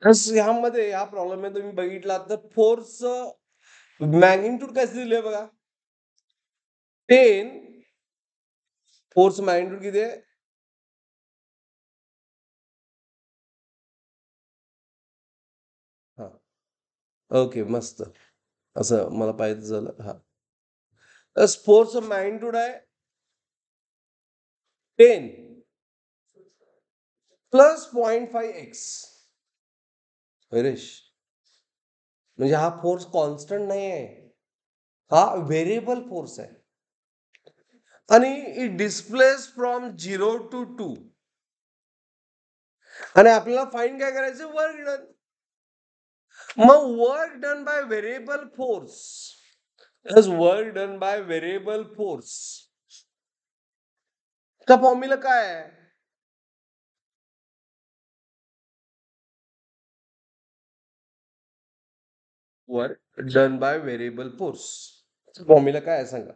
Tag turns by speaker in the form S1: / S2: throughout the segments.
S1: ह्यामध्ये या प्रॉब्लेम मध्ये तुम्ही बघितला तर फोर्स मॅग्निट्यूड काय दिले बघा 10 फोर्स मॅग्निट्यूड किती आहे हा ओके मस्त असं मला पाहिजे झालं हा फोर्स मॅग्निट्यूड आहे 10 प्लस 0.5x हरेश म्हणजे हा फोर्स कॉन्स्टंट नाही आहे हा व्हेरिएबल फोर्स आहे आणि इट डिस्प्लेस फ्रॉम 0 to 2 आणि आपल्याला फाईंड काय करायचं वर्क डन मग work done by variable force work done by variable force का फॉर्म्युला काय आहे work done by variable force formula काय आहे सांगा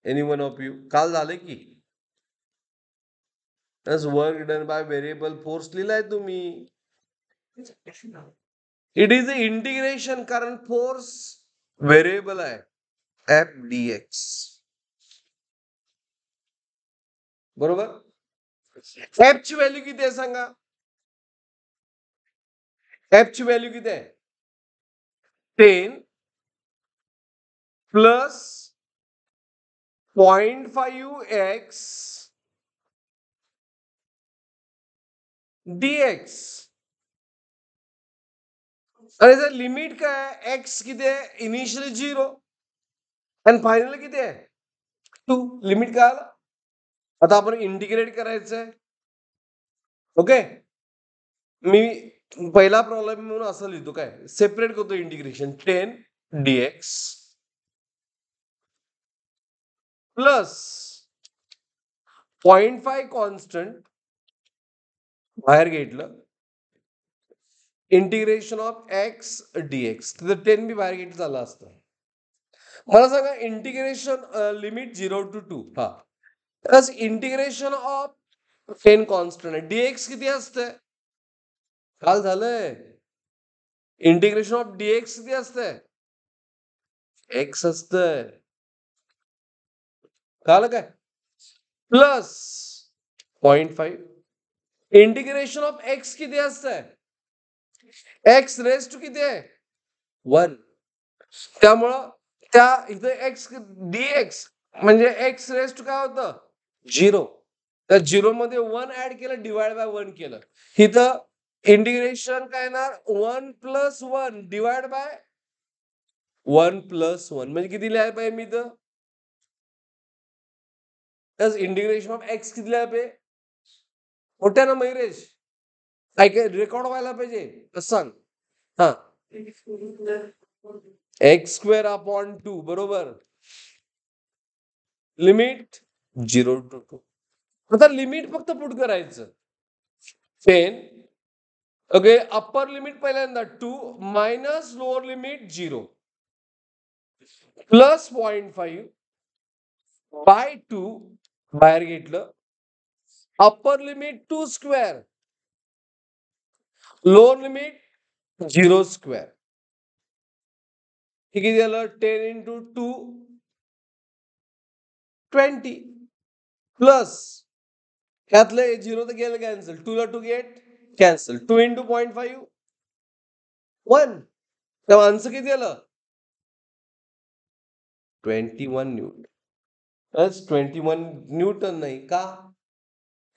S1: एनी वन ऑफ यू काल झालं की work done by variable force लिहिलाय तुम्ही इट इज इंटिग्रेशन कारण फोर्स व्हेरिएबल आहे एफ डी एक्स बरोबर एफ ची व्हॅल्यू किती आहे सांगा एफ ची व्हॅल्यू किती आहे 10 प्लस 0.5x dx आणि जर लिमिट काय एक्स किती आहे इनिशियली 0 आणि फायनल किती आहे 2 लिमिट काय आलं आता आपण इंटिग्रेट करायचंय ओके मी पहिला प्रॉब्लेम म्हणून असं लिहितो काय सेपरेट करतो इंटिग्रेशन 10 dx प्लस 0.5 कॉन्स्टंट बाहेर घेतलं इंटिग्रेशन ऑफ एक्स डीएक्स तिथं 10 बी बाहेर घेतलं झालं असतं मला सांगा इंटिग्रेशन लिमिट 0 to 2 हा प्लस इंटिग्रेशन ऑफ 10 कॉन्स्टंट आहे डीएक्स किती असते काल झालंय इंटिग्रेशन ऑफ डीएक्स किती असतंय एक्स असतंय कळलं काय प्लस 0.5 इंटिग्रेशन ऑफ एक्स किती असतंय एक्स रेस टू किती आहे 1 त्यामुळं त्या इथे एक्स डीएक्स म्हणजे एक्स रेस टू काय होतं 0 त्या 0 मध्ये 1 ऍड केलं डिवाइड बाय 1 केलं इथं इंटिग्रेशन काय ना 1 प्लस 1 डिवाइड बाय 1 प्लस 1 म्हणजे किती लिहायला पाहिजे मी इथं इंटिग्रेशन ऑफ एक्स किती लिहायला पाहिजे मोठ्या ना मयुरेश काय रेकॉर्ड व्हायला पाहिजे सांग हा एक्स स्क्वेअर अपॉन 2 बरोबर लिमिट 0 to 2 आता लिमिट फक्त पुट करायचं 10 ओके अप्पर लिमिट पहिल्यांदा 2 minus lower limit 0 plus 0.5 by 2 बाहेर घेतलं upper limit 2 square lower limit 0 square हे किती झालं 10 into 2 20 प्लस ह्यातलं 0 तर गेलं कॅन्सल 2 ला 2 गेट कॅन्सल 2 into 0.5 1 तेव्हा आन्सर किती आलं 21 न्यूटन 21 न्यूटन नाही का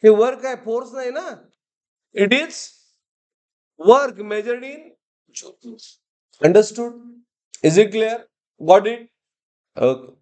S1: हे वर्क आहे फोर्स नाही ना it is work measured in understood is it clear got it okay